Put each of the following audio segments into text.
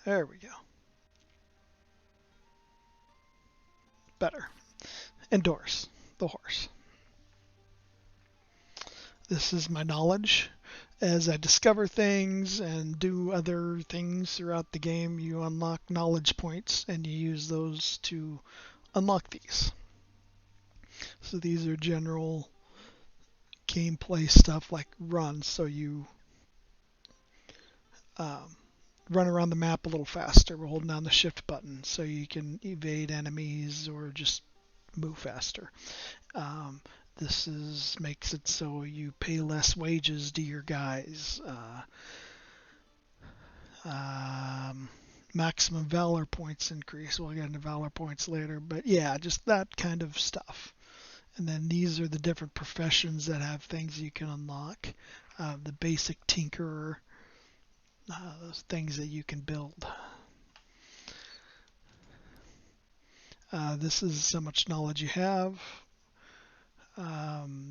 There we go. Better. Endorse the horse. This is my knowledge. As I discover things and do other things throughout the game, you unlock knowledge points and you use those to unlock these. So these are general gameplay stuff like run, so you um, run around the map a little faster. We're holding down the shift button so you can evade enemies or just move faster. Um, this is makes it so you pay less wages to your guys. Um, Maximum valor points increase. We'll get into valor points later, but yeah, just that kind of stuff. And then these are the different professions that have things you can unlock. The basic tinkerer, those things that you can build. This is how much knowledge you have.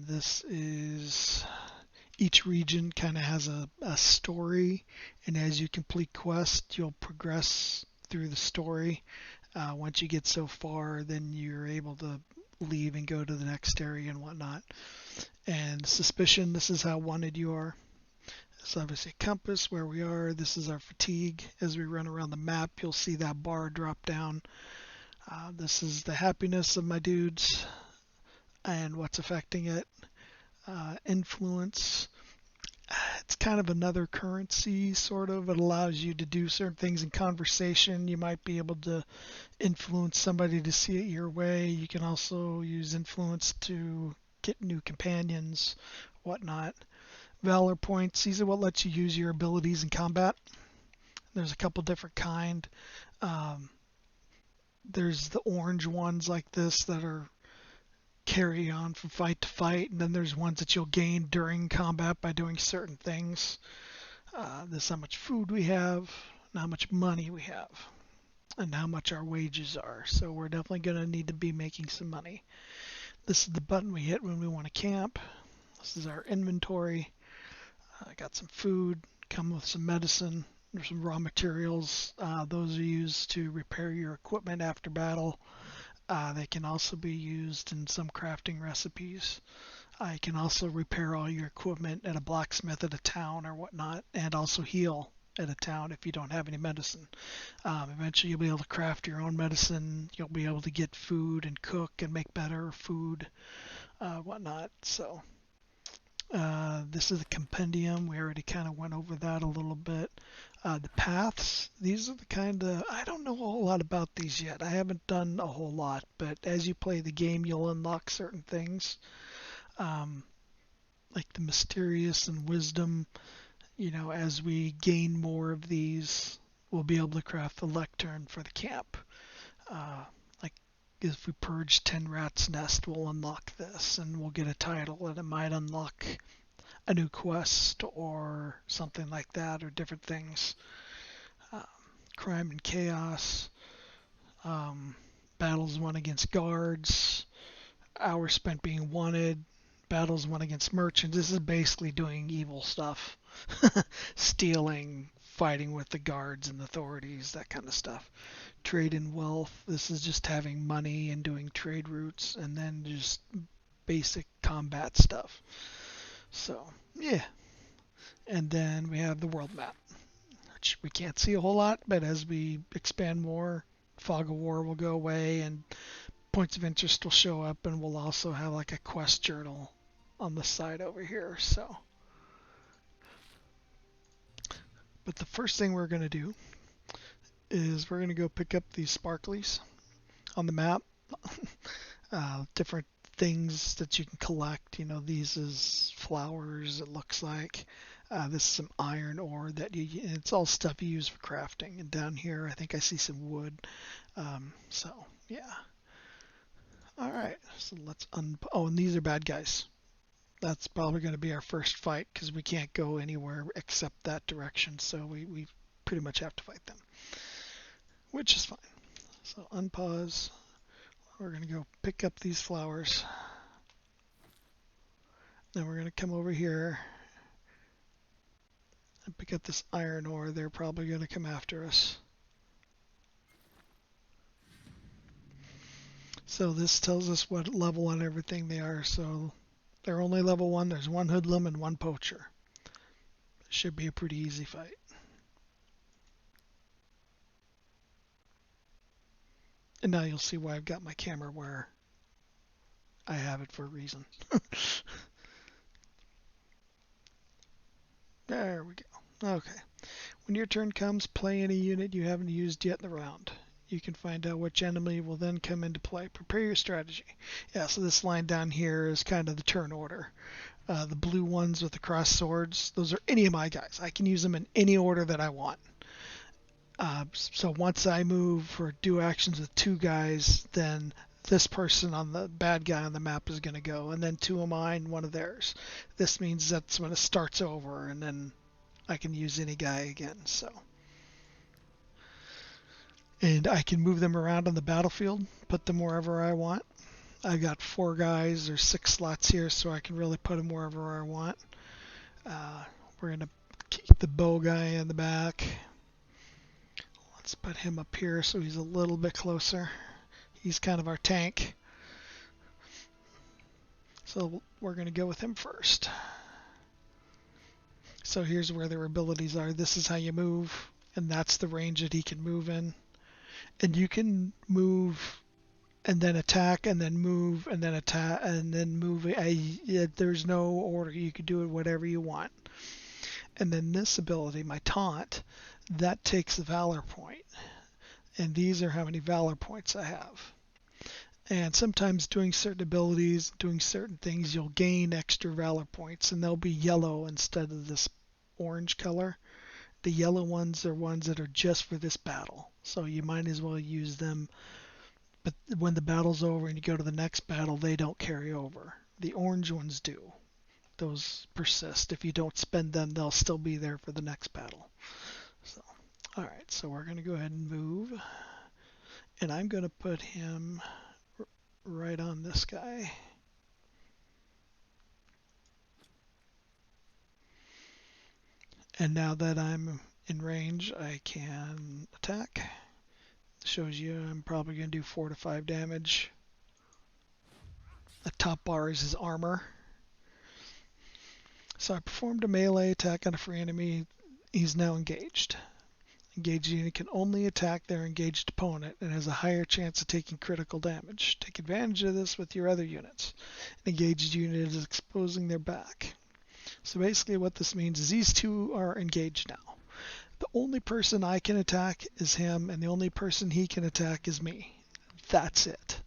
This is each region kind of has a story, and as you complete quests, you'll progress through the story. Once you get so far, then you're able to leave and go to the next area and whatnot. And suspicion, this is how wanted you are. It's obviously a compass where we are. This is our fatigue. As we run around the map, you'll see that bar drop down. This is the happiness of my dudes and what's affecting it. Influence. It's kind of another currency, sort of. It allows you to do certain things in conversation. You might be able to influence somebody to see it your way. You can also use influence to get new companions, whatnot. Valor points. These are what lets you use your abilities in combat. There's a couple different kind. Um, there's the orange ones like this that are carry on from fight to fight, and then there's ones that you'll gain during combat by doing certain things. This is how much food we have, and how much money we have, and how much our wages are. So we're definitely going to need to be making some money. This is the button we hit when we want to camp. This is our inventory. I got some food, come with some medicine. There's some raw materials. Those are used to repair your equipment after battle. They can also be used in some crafting recipes. You can also repair all your equipment at a blacksmith at a town or whatnot, and also heal at a town if you don't have any medicine. Eventually you'll be able to craft your own medicine. You'll be able to get food and cook and make better food, whatnot. So this is a compendium. We already kind of went over that a little bit. The paths, these are the kind of, I don't know a whole lot about these yet. I haven't done a whole lot, but as you play the game, you'll unlock certain things. Um, like the mysterious and wisdom, as we gain more of these, we'll be able to craft the lectern for the camp. Like if we purge 10 rats nest, we'll unlock this and we'll get a title, and it might unlock a new quest or something like that, or different things. Uh, Crime and chaos, battles won against guards, hours spent being wanted, battles won against merchants. This is basically doing evil stuff, stealing, fighting with the guards and authorities, that kind of stuff. Trade in wealth. This is just having money and doing trade routes, and then just basic combat stuff. So, yeah. And then we have the world map, which we can't see a whole lot, but as we expand more, fog of war will go away and points of interest will show up, and we'll also have like a quest journal on the side over here. So, but the first thing we're going to do is we're going to go pick up these sparklies on the map. Different things that you can collect. These is flowers, it looks like. This is some iron ore it's all stuff you use for crafting. And down here, I think I see some wood. So, yeah. All right, so let's oh, and these are bad guys. That's probably going to be our first fight because we can't go anywhere except that direction. So we pretty much have to fight them, which is fine. So unpause. We're going to go pick up these flowers. Then we're going to come over here and pick up this iron ore. They're probably going to come after us. So this tells us what level and everything they are. So they're only level 1. There's 1 hoodlum and 1 poacher. Should be a pretty easy fight. And now you'll see why I've got my camera where I have it for a reason. There we go. Okay. When your turn comes, play any unit you haven't used yet in the round. You can find out which enemy will then come into play. Prepare your strategy. Yeah, so this line down here is kind of the turn order. The blue ones with the cross swords, those are any of my guys. I can use them in any order that I want. So once I move or do actions with 2 guys, then this person on the bad guy on the map is going to go, and then 2 of mine, 1 of theirs. This means that's when it starts over, and then I can use any guy again. So, and I can move them around on the battlefield, put them wherever I want. I got 4 guys or 6 slots here, so I can really put them wherever I want. We're going to keep the bow guy in the back. Let's put him up here so he's a little bit closer. He's kind of our tank. So we're going to go with him first. So here's where their abilities are. This is how you move, and that's the range that he can move in. And you can move and then attack and then move and then attack and then move. There's no order. You can do it whatever you want. And then this ability, my taunt, that takes a valor point. And these are how many valor points I have. And sometimes doing certain abilities, doing certain things, you'll gain extra valor points, and they'll be yellow instead of this orange color. The yellow ones are ones that are just for this battle, so you might as well use them. But when the battle's over and you go to the next battle, they don't carry over. The orange ones do. Those persist. If you don't spend them, they'll still be there for the next battle. So, all right, so we're going to go ahead and move. And I'm going to put him right on this guy. And now that I'm in range, I can attack. Shows you I'm probably going to do 4 to 5 damage. The top bar is his armor. So I performed a melee attack on a free enemy. He's now engaged. Engaged unit can only attack their engaged opponent and has a higher chance of taking critical damage. Take advantage of this with your other units. An engaged unit is exposing their back. So basically what this means is these 2 are engaged now. The only person I can attack is him, and the only person he can attack is me. That's it.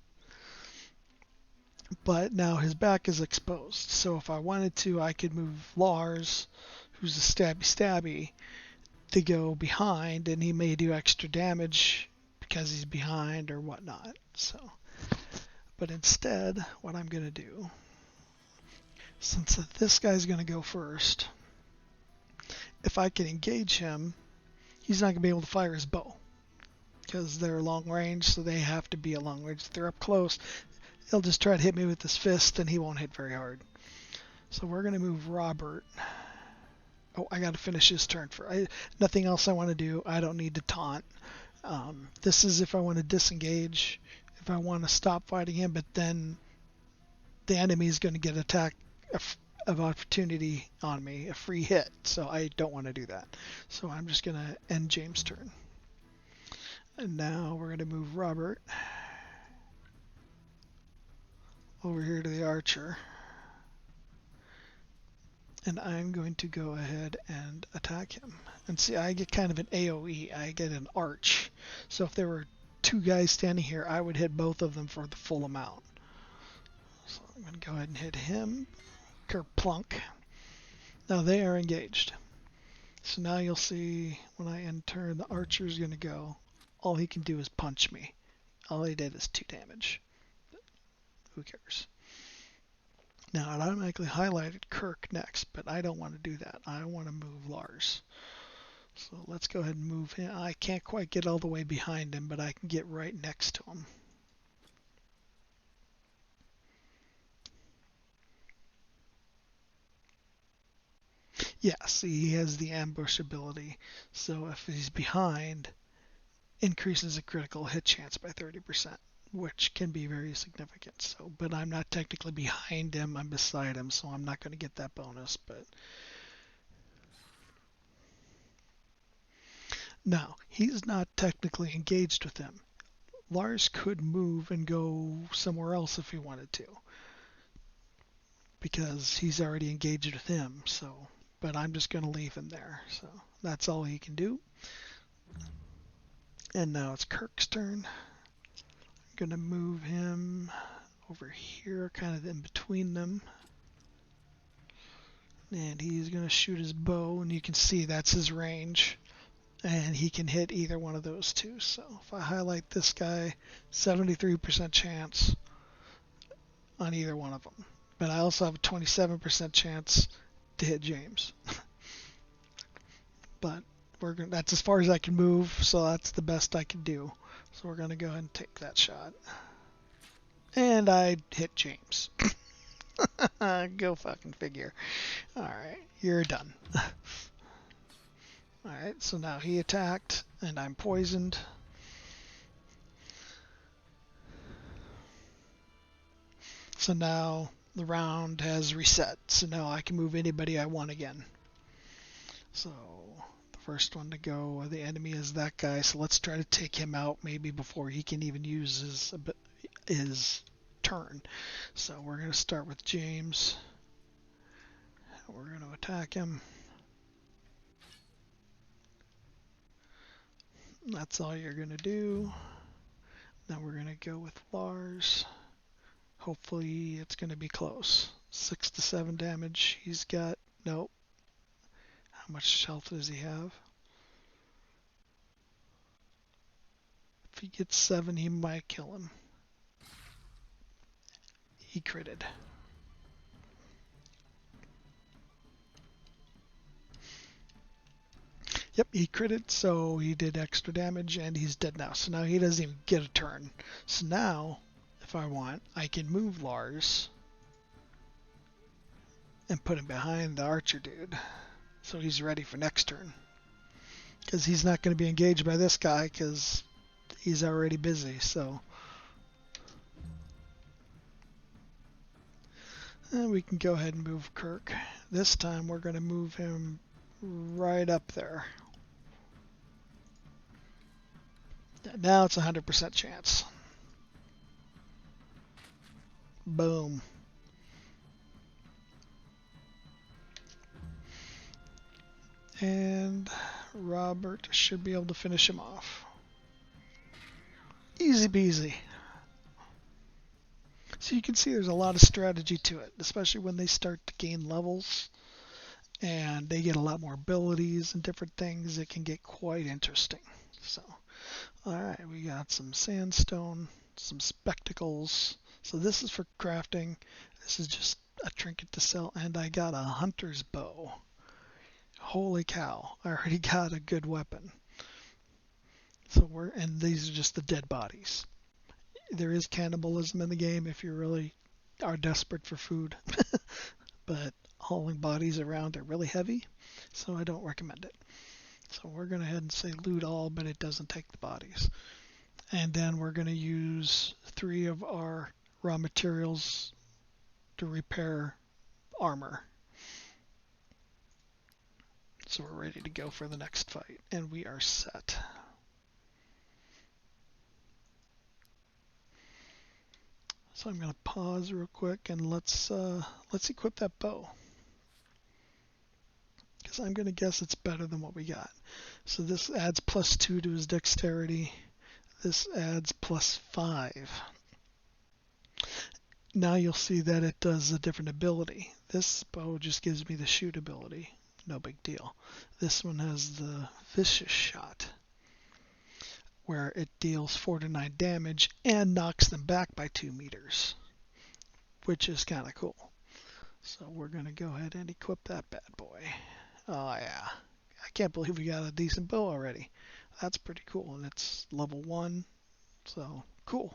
But now his back is exposed. So if I wanted to, I could move Lars, who's a stabby, to go behind, and he may do extra damage because he's behind or whatnot. So, but instead, what I'm going to do, since this guy's going to go first, if I can engage him, he's not going to be able to fire his bow because they're long range, so they have to be at long range. If they're up close, he'll just try to hit me with his fist, and he won't hit very hard. So we're going to move Robert. Oh, I got to finish his turn. Nothing else I want to do. I don't need to taunt. This is if I want to disengage, if I want to stop fighting him, but then the enemy is going to get attack of opportunity on me, a free hit. So I don't want to do that. So I'm just going to end James' turn. And now we're going to move Robert over here to the archer. And I'm going to go ahead and attack him. And see, I get kind of an AoE. I get an arch. So if there were 2 guys standing here, I would hit both of them for the full amount. So I'm going to go ahead and hit him. Kerplunk. Now they are engaged. So now you'll see when I end turn, the archer's going to go. All he can do is punch me. All he did is 2 damage. But who cares? Now it automatically highlighted Kirk next, but I don't want to do that. I want to move Lars. So let's go ahead and move him. I can't quite get all the way behind him, but I can get right next to him. Yeah, see, he has the ambush ability. So if he's behind, increases a critical hit chance by 30%. which can be very significant. So, but I'm not technically behind him, I'm beside him, so I'm not going to get that bonus. But now, he's not technically engaged with him. Lars could move and go somewhere else if he wanted to, because he's already engaged with him. So, but I'm just going to leave him there. So that's all he can do. And now it's Kirk's turn. I'm going to move him over here, kind of in between them. And he's going to shoot his bow, and you can see that's his range. And he can hit either one of those two. So if I highlight this guy, 73% chance on either one of them. But I also have a 27% chance to hit James. But that's as far as I can move, so that's the best I can do. So we're going to go ahead and take that shot. And I hit James. Go fucking figure. Alright, you're done. Alright, so now he attacked, and I'm poisoned. So now the round has reset. So now I can move anybody I want again. So the first one to go, the enemy is that guy. So let's try to take him out maybe before he can even use his turn. So we're going to start with James. We're going to attack him. That's all you're going to do. Now we're going to go with Lars. Hopefully it's going to be close. 6 to 7 damage. He's got, nope. How much health does he have? If he gets 7, he might kill him. He critted. Yep, he critted, so he did extra damage, and he's dead now. So now he doesn't even get a turn. So now, if I want, I can move Lars and put him behind the archer dude. So he's ready for next turn. Because he's not going to be engaged by this guy, because he's already busy, so... And we can go ahead and move Kirk. This time we're going to move him right up there. Now it's a 100% chance. Boom. And Robert should be able to finish him off. Easy peasy. So you can see there's a lot of strategy to it, especially when they start to gain levels and they get a lot more abilities and different things. It can get quite interesting. So, alright, we got some sandstone, some spectacles. So this is for crafting. This is just a trinket to sell, and I got a hunter's bow. Holy cow, I already got a good weapon. So and these are just the dead bodies. There is cannibalism in the game if you really are desperate for food. But hauling bodies around are really heavy, so I don't recommend it. So we're going to head and say loot all, but it doesn't take the bodies. And then we're going to use 3 of our raw materials to repair armor. So we're ready to go for the next fight, and we are set. So I'm going to pause real quick and let's equip that bow. Because I'm going to guess it's better than what we got. So this adds +2 to his dexterity. This adds +5. Now you'll see that it does a different ability. This bow just gives me the shoot ability. No big deal. This one has the vicious shot, where it deals 4 to 9 damage and knocks them back by 2 meters, which is kind of cool. So we're going to go ahead and equip that bad boy. Oh yeah, I can't believe we got a decent bow already. That's pretty cool, and it's level 1, so cool.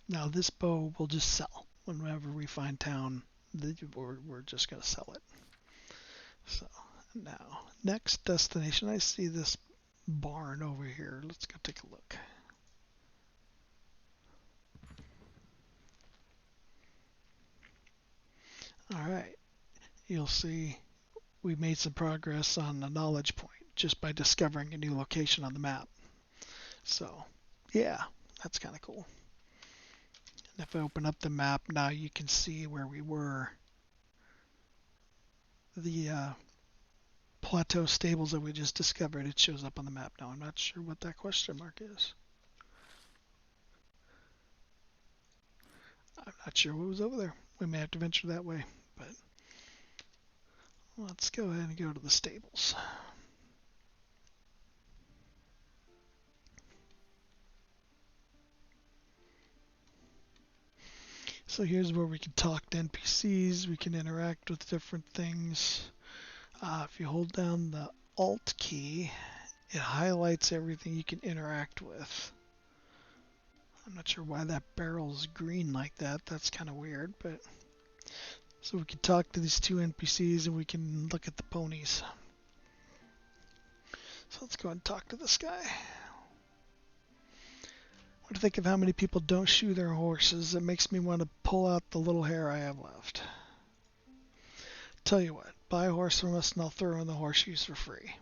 Now this bow will just sell. Whenever we find town, we're just going to sell it. So now, next destination, I see this barn over here. Let's go take a look. you'll see we made some progress on the knowledge point just by discovering a new location on the map. So, yeah, that's kind of cool. And if I open up the map now, you can see where we were. The plateau stables that we just discovered, it shows up on the map now. I'm not sure what that question mark is. I'm not sure what was over there. We may have to venture that way, but let's go ahead and go to the stables. So here's where we can talk to NPCs, we can interact with different things. If you hold down the Alt key, it highlights everything you can interact with. I'm not sure why that barrel's green like that. That's kind of weird, but so we can talk to these two NPCs and we can look at the ponies. So let's go ahead and talk to this guy. What do you think of how many people don't shoe their horses? It makes me want to pull out the little hair I have left. Tell you what, buy a horse from us and I'll throw in the horseshoes for free.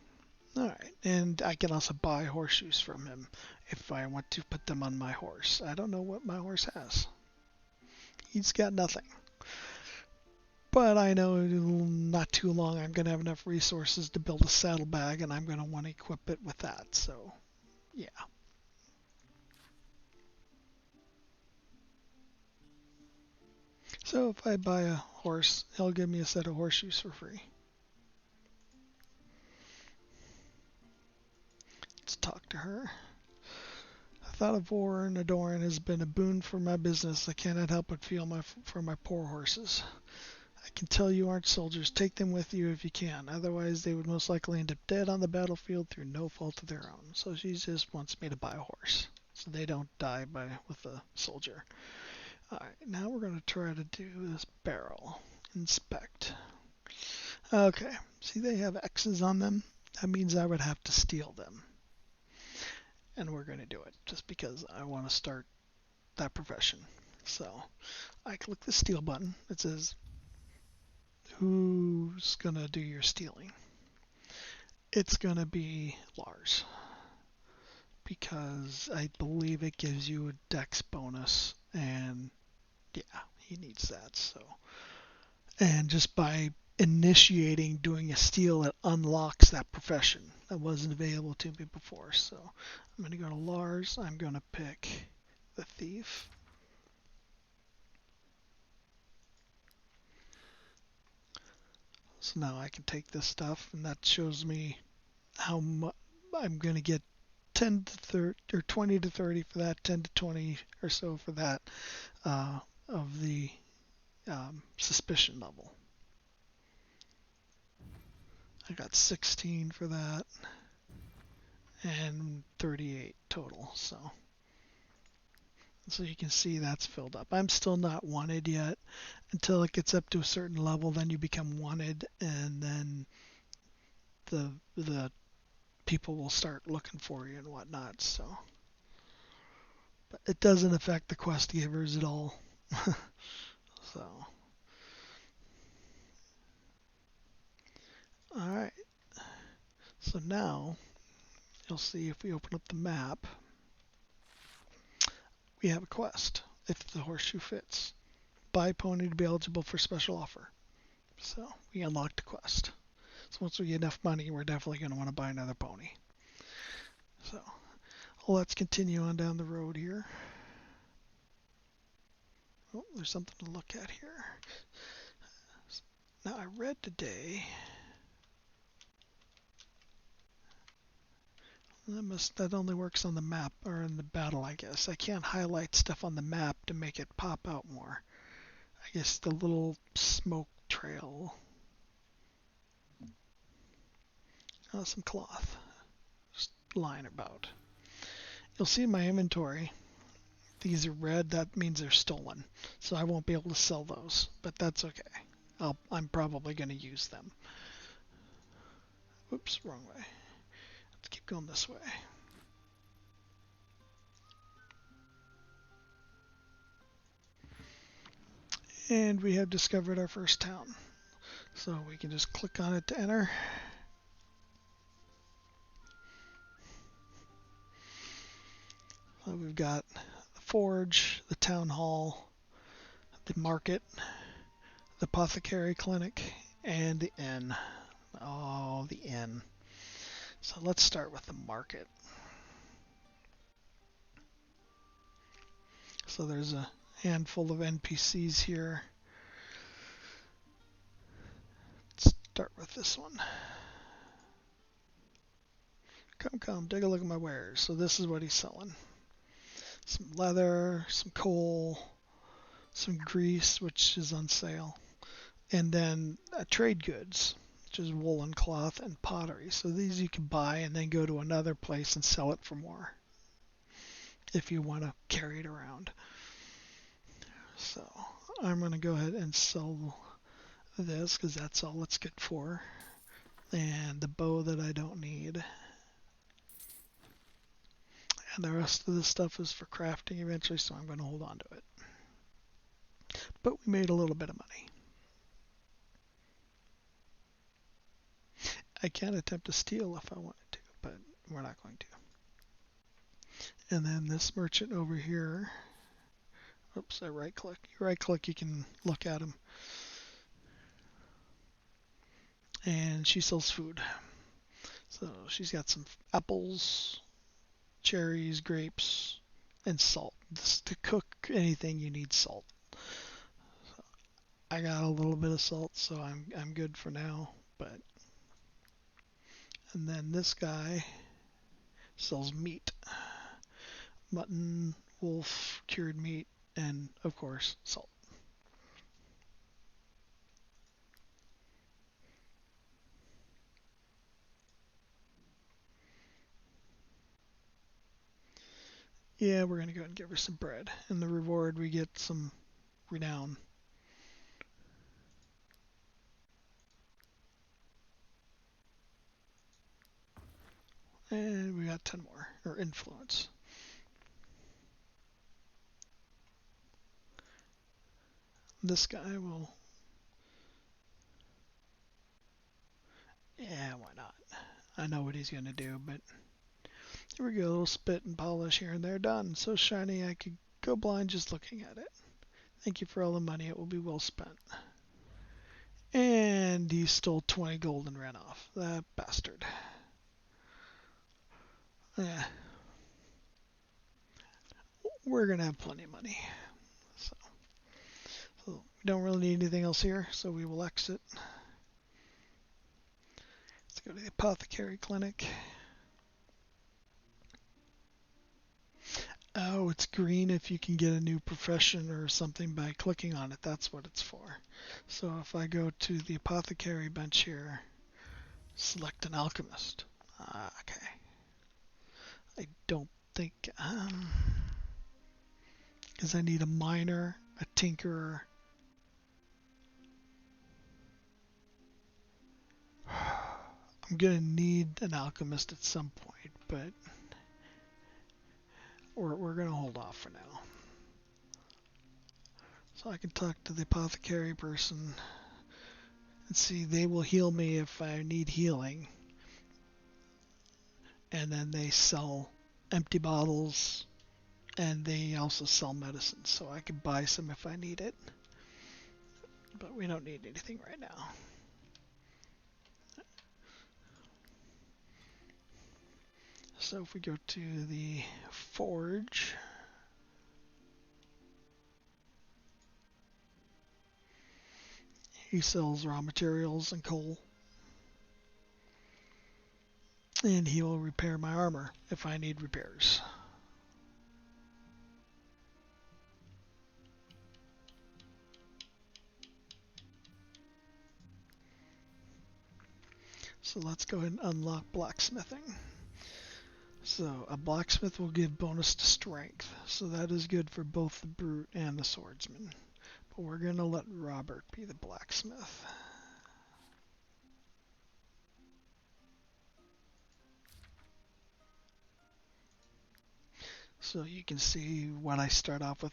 Alright, and I can also buy horseshoes from him if I want to put them on my horse. I don't know what my horse has. He's got nothing. But I know not too long I'm going to have enough resources to build a saddlebag and I'm going to want to equip it with that. So, yeah. So if I buy a horse, he'll give me a set of horseshoes for free. Let's talk to her. The thought of war and adoring has been a boon for my business. I cannot help but feel for my poor horses. I can tell you aren't soldiers. Take them with you if you can. Otherwise, they would most likely end up dead on the battlefield through no fault of their own. So she just wants me to buy a horse, so they don't die with a soldier. Alright, now we're going to try to do this barrel. Inspect. Okay, see they have X's on them? That means I would have to steal them. And we're going to do it, just because I want to start that profession. So, I click the steal button. It says, who's going to do your stealing? It's going to be Lars. Because I believe it gives you a dex bonus, and yeah, he needs that. So, and just by initiating doing a steal, it unlocks that profession that wasn't available to me before. So I'm going to go to Lars. I'm going to pick the thief. So now I can take this stuff, and that shows me how much I'm going to get. 10 to 30 or 20 to 30 for that, 10 to 20 or so for that of the suspicion level. I got 16 for that and 38 total. So you can see that's filled up. I'm still not wanted yet. Until it gets up to a certain level, then you become wanted, and then the people will start looking for you and whatnot. So, but it doesn't affect the quest givers at all. So, all right. So now you'll see if we open up the map, we have a quest. If the horseshoe fits, buy pony to be eligible for special offer. So we unlocked the quest. So once we get enough money, we're definitely going to want to buy another pony. So let's continue on down the road here. Oh, there's something to look at here. Now I read today that only works on the map or in the battle, I guess. I can't highlight stuff on the map to make it pop out more. I guess the little smoke trail. Oh, some cloth. Just lying about. You'll see in my inventory, these are red. That means they're stolen. So I won't be able to sell those, but that's okay. I'm probably going to use them. Whoops, wrong way. Let's keep going this way. And we have discovered our first town. So we can just click on it to enter. So we've got the forge, the town hall, the market, the apothecary clinic, and the inn. Oh, the inn. So let's start with the market. So there's a handful of NPCs here. Let's start with this one. Come, take a look at my wares. So this is what he's selling. Some leather, some coal, some grease, which is on sale, and then trade goods, which is woolen cloth and pottery. So these you can buy and then go to another place and sell it for more if you want to carry it around. So I'm going to go ahead and sell this because that's all it's good for. And the bow that I don't need. And the rest of the stuff is for crafting eventually, so I'm going to hold on to it. But we made a little bit of money. I can attempt to steal if I wanted to, but we're not going to. And then this merchant over here, oops, I right click. You right click, you can look at him. And she sells food. So she's got some apples, cherries, grapes, and salt. Just to cook anything you need salt. So I got a little bit of salt, so I'm good for now. But and then this guy sells meat, mutton, wolf, cured meat, and of course salt. Yeah, we're gonna go ahead and give her some bread. In the reward, we get some renown. And we got 10 more, or influence. This guy will... Yeah, why not? I know what he's going to do, but... Here we go, a little spit and polish here and there, done. So shiny I could go blind just looking at it. Thank you for all the money, it will be well spent. And he stole 20 gold and ran off. That bastard. Yeah. We're going to have plenty of money. So we don't really need anything else here, so we will exit. Let's go to the apothecary clinic. Oh, it's green if you can get a new profession or something by clicking on it. That's what it's for. So if I go to the apothecary bench here, select an alchemist. Okay. I don't think, because I need a miner, a tinkerer. I'm going to need an alchemist at some point, but we're going to hold off for now. So I can talk to the apothecary person and see they will heal me if I need healing. And then they sell empty bottles and they also sell medicine, so I can buy some if I need it. But we don't need anything right now. So if we go to the forge, he sells raw materials and coal. And he will repair my armor if I need repairs. So let's go ahead and unlock blacksmithing. So a blacksmith will give bonus to strength. So that is good for both the brute and the swordsman. But we're going to let Robert be the blacksmith. So you can see what I start off with